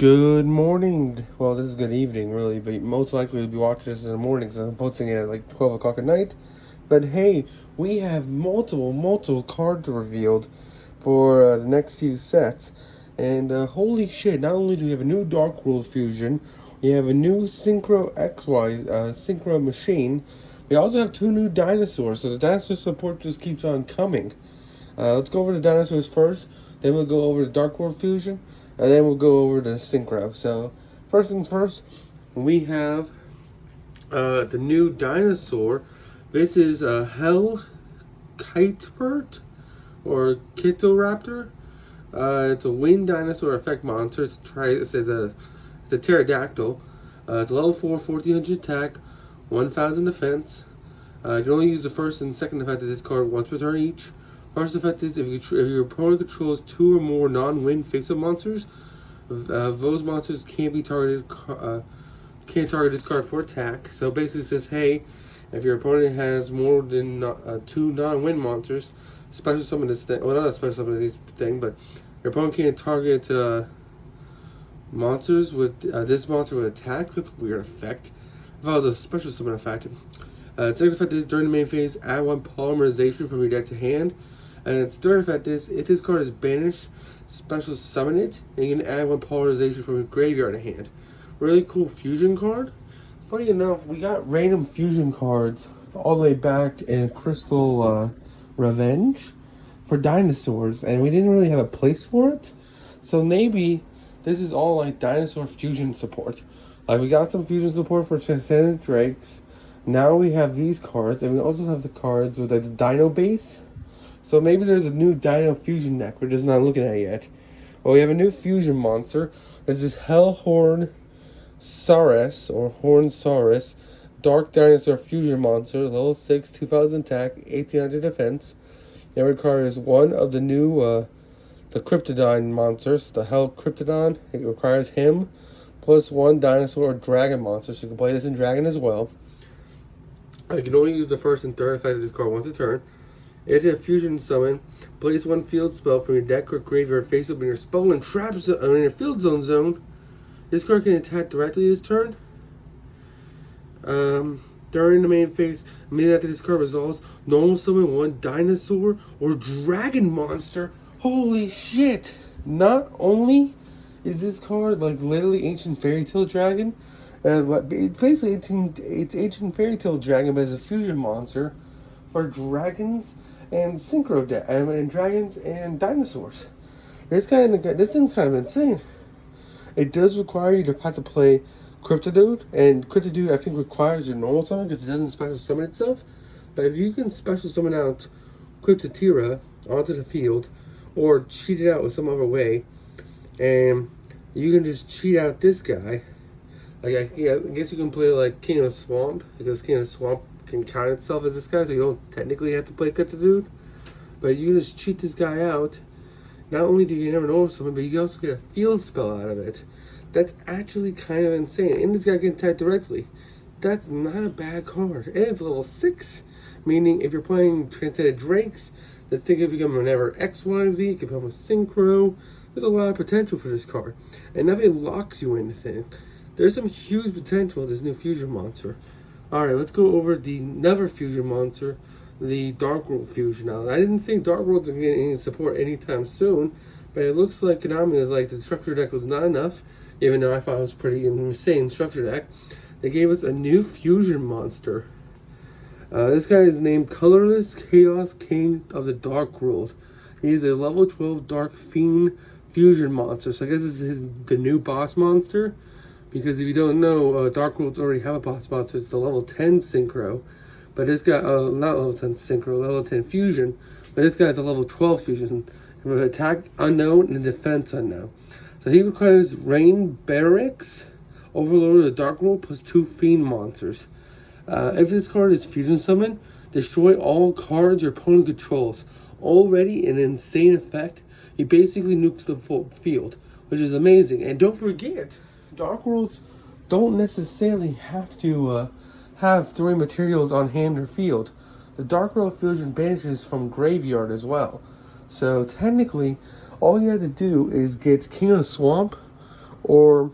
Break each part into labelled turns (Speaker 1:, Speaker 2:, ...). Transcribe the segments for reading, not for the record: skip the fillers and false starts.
Speaker 1: Good morning. Well, this is good evening, really, but most likely you'll be watching this in the morning because I'm posting it at like 12 o'clock at night. But hey, we have multiple cards revealed for the next few sets. And holy shit, not only do we have a new Dark World Fusion, we have a new Syncro XY Synchro machine. We also have two new dinosaurs, so the dinosaur support just keeps on coming. Let's go over the dinosaurs first, then we'll go over the Dark World Fusion, and then we'll go over the Synchro. So, first things first, we have the new dinosaur. This is a Hell Kitebird or Kitoraptor. It's a winged dinosaur effect monster. It's a pterodactyl. It's level 4, 1400 attack, 1000 defense. You can only use the first and second effect of this card once per turn each. First effect is if your opponent controls two or more non-wind face-up monsters, those monsters can't be targeted. Can't target this card for attack. So basically, it says, hey, if your opponent has more than two non-wind monsters, special summon this thing. Well, not a special summon this thing, but your opponent can't target monsters with this monster with attack. That's a weird effect. If I was a special summon effect. Second effect is during the main phase, add one polymerization from your deck to hand. And its third effect is if this card is banished, special summon it, and you can add one polarization from your graveyard to hand. Really cool fusion card. Funny enough, we got random fusion cards all the way back in Crystal Revenge for dinosaurs, and we didn't really have a place for it. So maybe this is all like dinosaur fusion support. Like we got some fusion support for Transcendent Drakes. Now we have these cards, and we also have the cards with like the Dino base. So maybe there's a new Dino Fusion deck we're just not looking at yet. Well, we have a new fusion monster. This is Hellhorn Saurus, or Horn Saurus, Dark Dinosaur Fusion Monster, level 6, 2000 attack, 1800 defense. It requires one of the new, the Cryptodon monsters, the Hell Cryptodon. It requires him, plus one dinosaur or dragon monster, so you can play this in dragon as well. You can only use the first and third effect of this card once a turn. It is a fusion summon. Place one field spell from your deck or graveyard face up in your spell and trap zone, in your field zone. This card can attack directly this turn. During the main phase, immediately after this card resolves, normal summon one dinosaur or dragon monster. Holy shit! Not only is this card like literally ancient fairy tale dragon, it's basically it's ancient fairy tale dragon, but it's a fusion monster for dragons and synchro and dragons and dinosaurs. This thing's kind of insane. It does require you to have to play Cryptodude, and Cryptodude I think requires your normal summon because it doesn't special summon itself. But if you can special summon out Cryptotira onto the field, or cheat it out with some other way, and you can just cheat out this guy. Like I guess you can play like King of the Swamp, because King of the Swamp can count itself as this guy, so you don't technically have to play Cut the Dude. But you just cheat this guy out. Not only do you never know something, but you can also get a field spell out of it. That's actually kind of insane. And this guy can attack directly. That's not a bad card. And it's level 6. Meaning if you're playing Transcendent Drakes, that thing can become whenever XYZ, it can become a Synchro. There's a lot of potential for this card. And nothing locks you into things. There's some huge potential with this new fusion monster. Alright, let's go over the another fusion monster, the Dark World Fusion. Now, I didn't think Dark World's going to get any support anytime soon, but it looks like Konami was like, the structure deck was not enough, even though I thought it was pretty insane structure deck. They gave us a new fusion monster. This guy is named Colorless Chaos King of the Dark World. He is a level 12 Dark Fiend fusion monster, so I guess this is the new boss monster. Because if you don't know, Dark Worlds already have a boss monster. It's the level 10 Synchro. But this guy, not level 10 Synchro, level 10 Fusion. But this guy's a level 12 Fusion. With attack unknown and defense unknown. So he requires Rain Barracks, Overlord of the Dark World, plus 2 Fiend monsters. If this card is Fusion Summon, destroy all cards your opponent controls. Already an insane effect. He basically nukes the full field, which is amazing. And don't forget, Dark Worlds don't necessarily have to have 3 materials on hand or field. The Dark World Fusion banishes from graveyard as well. So technically, all you have to do is get King of the Swamp or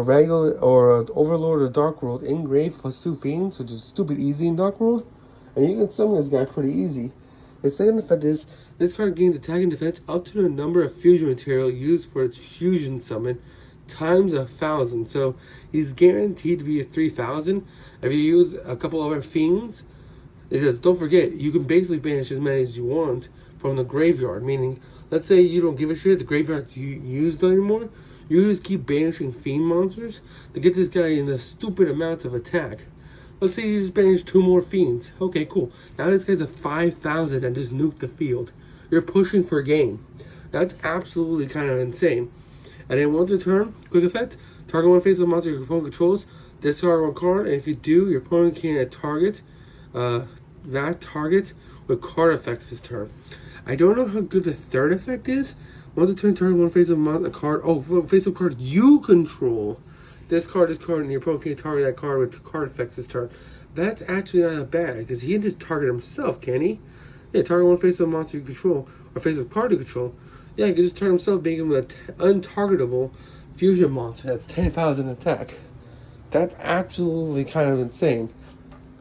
Speaker 1: regular or Overlord or Dark World engraved plus 2 fiends, which is stupid easy in Dark World, and you can summon this guy pretty easy. The second effect is this card gains attack and defense up to the number of fusion material used for its fusion summon times 1,000. So he's guaranteed to be a 3,000 if you use a couple other fiends. Because don't forget, you can basically banish as many as you want from the graveyard. Meaning, let's say you don't give a shit, the graveyard's used anymore. You just keep banishing fiend monsters to get this guy in a stupid amount of attack. Let's say you just banish 2 more fiends. Okay, cool. Now this guy's a 5,000 and just nuke the field. You're pushing for game. That's absolutely kind of insane. And then once a turn, quick effect, target one face of monster your opponent controls, discard 1 card, and if you do, your opponent can target that target with card effects this turn. I don't know how good the third effect is. Once a turn, target one face of a card. Oh, face of card you control. Discard this card, and your opponent can target that card with card effects this turn. That's actually not bad, because he can just target himself, can he? Yeah, target one face of a monster you control, or face of card you control. Yeah, he can just target himself, making him an untargetable fusion monster. That's 10,000 attack. That's absolutely kind of insane.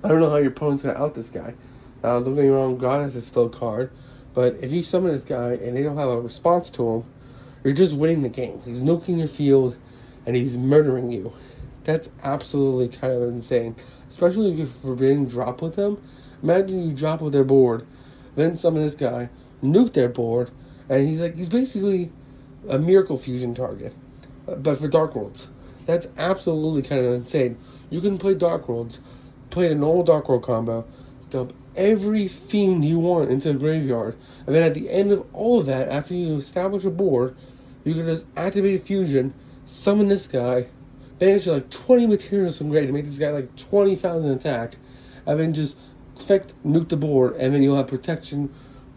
Speaker 1: I don't know how your opponent's going to out this guy. Don't get me wrong, Goddess is still a card. But if you summon this guy and they don't have a response to him, you're just winning the game. He's nuking your field and he's murdering you. That's absolutely kind of insane. Especially if you're forbidden drop with them. Imagine you drop with their board, then summon this guy, nuke their board, and he's basically a miracle fusion target. But for Dark Worlds. That's absolutely kind of insane. You can play Dark Worlds, play the normal Dark World combo, dump every fiend you want into the graveyard, and then at the end of all of that, after you establish a board, you can just activate a fusion, summon this guy, banish like 20 materials from grave to make this guy like 20,000 attack, and then just effect nuke the board, and then you'll have protection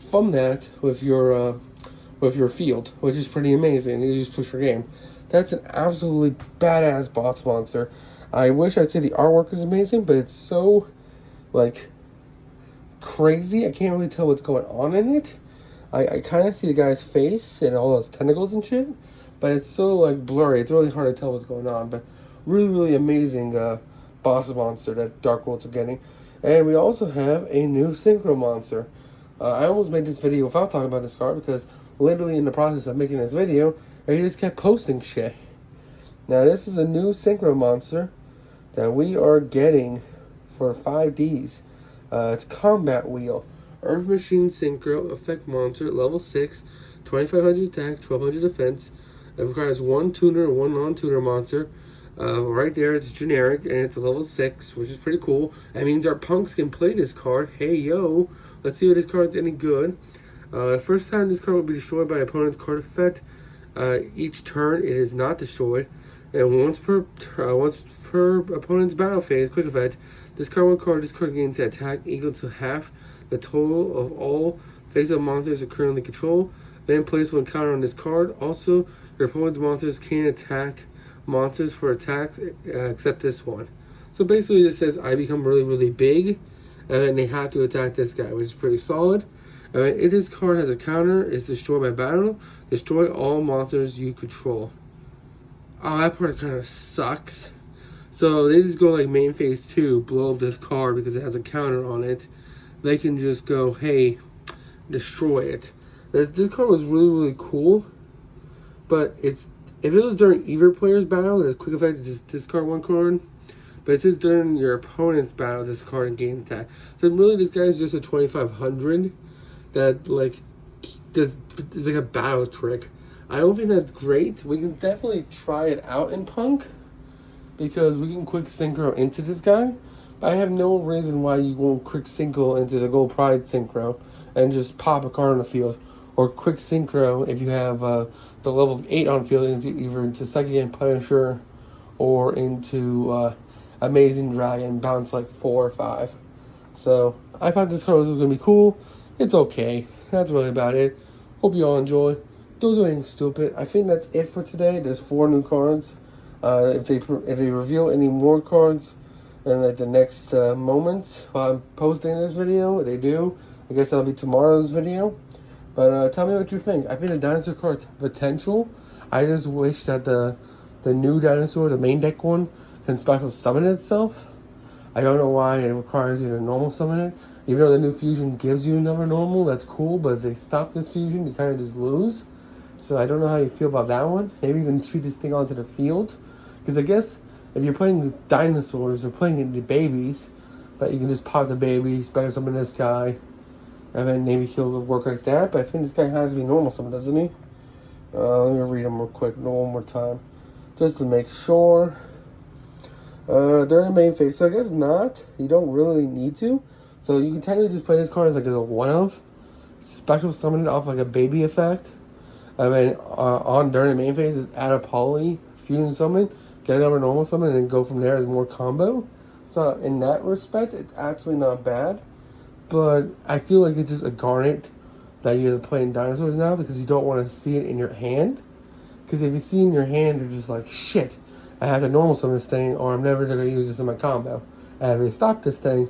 Speaker 1: from that with your field, which is pretty amazing. You just push your game. That's an absolutely badass boss monster. I wish I'd say the artwork is amazing, but it's so like crazy. I can't really tell what's going on in it. I kind of see the guy's face and all those tentacles and shit, but it's so like blurry. It's really hard to tell what's going on. But really amazing boss monster that Dark Worlds are getting. And we also have a new Syncro monster. I almost made this video without talking about this card because literally in the process of making this video, he just kept posting shit. Now this is a new Syncro monster that we are getting for 5Ds. It's Combat Wheel. Earth Machine Syncro, Effect Monster, level 6, 2,500 attack, 1,200 defense. It requires 1 tuner and 1 non-tuner monster. Right there, it's generic, and it's a level 6, which is pretty cool. That means our punks can play this card. Hey, yo, let's see if this card's any good. First time this card will be destroyed by opponent's card effect. Each turn, it is not destroyed. And once per opponent's battle phase, quick effect, discard 1 card. This card gains an attack equal to half the total of all face-up monsters you currently control. Then place 1 counter on this card. Also, your opponent's monsters can attack monsters for attacks except this one. So basically this says I become really big, and then they have to attack this guy, which is pretty solid. If this card has a counter, it's destroyed by battle. Destroy all monsters you control. Oh, that part kind of sucks. So they just go like main phase 2, blow up this card because it has a counter on it. They can just go, hey, destroy it. This card was really cool, but if it was during either player's battle, there's quick effect to just discard 1 card. But it says during your opponent's battle, discard and gain attack. So really, this guy is just a 2,500 that like is like a battle trick. I don't think that's great. We can definitely try it out in Punk because we can quick Syncro into this guy. But I have no reason why you won't quick Synchro into the Gold Pride Syncro and just pop a card on the field. Or quick Syncro if you have the level 8 on field, either into Second Game Punisher or into Amazing Dragon, bounce like 4 or 5. So I thought this card was going to be cool. It's okay. That's really about it. Hope you all enjoy. Don't do anything stupid. I think that's it for today. There's 4 new cards. If they reveal any more cards in like the next moment while I'm posting this video, they do. I guess that'll be tomorrow's video. But tell me what you think. I think the Dinosaur card's potential. I just wish that the new Dinosaur, the main deck one, can special summon itself. I don't know why it requires you to normal summon it. Even though the new fusion gives you another normal, that's cool. But if they stop this fusion, you kind of just lose. So I don't know how you feel about that one. Maybe even shoot this thing onto the field. Because I guess if you're playing the dinosaurs, you're playing the babies. But you can just pop the baby, special summon this guy. And then maybe he'll work like that. But I think this guy has to be normal summon, doesn't he? Let me read them real quick one more time. Just to make sure. They're the main phase. So I guess not. You don't really need to. So you can technically just play this card as like a one-of. Special summon it off like a baby effect. I mean, on during the main phase, is add a poly, fusion summon, get another normal summon, and then go from there as more combo. So in that respect, it's actually not bad. But I feel like it's just a garnet that you have to play in Dinosaurs now because you don't want to see it in your hand. Because if you see it in your hand, you're just like, shit, I have to normal summon this thing, or I'm never going to use this in my combo. And if they stop this thing,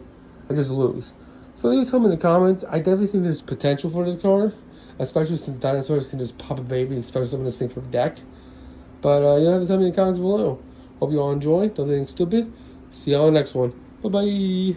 Speaker 1: I just lose. So you tell me in the comments. I definitely think there's potential for this card. Especially since dinosaurs can just pop a baby and special summon this thing from deck. But you'll have to tell me in the comments below. Hope you all enjoy. Don't do anything stupid. See y'all in the next one. Bye-bye.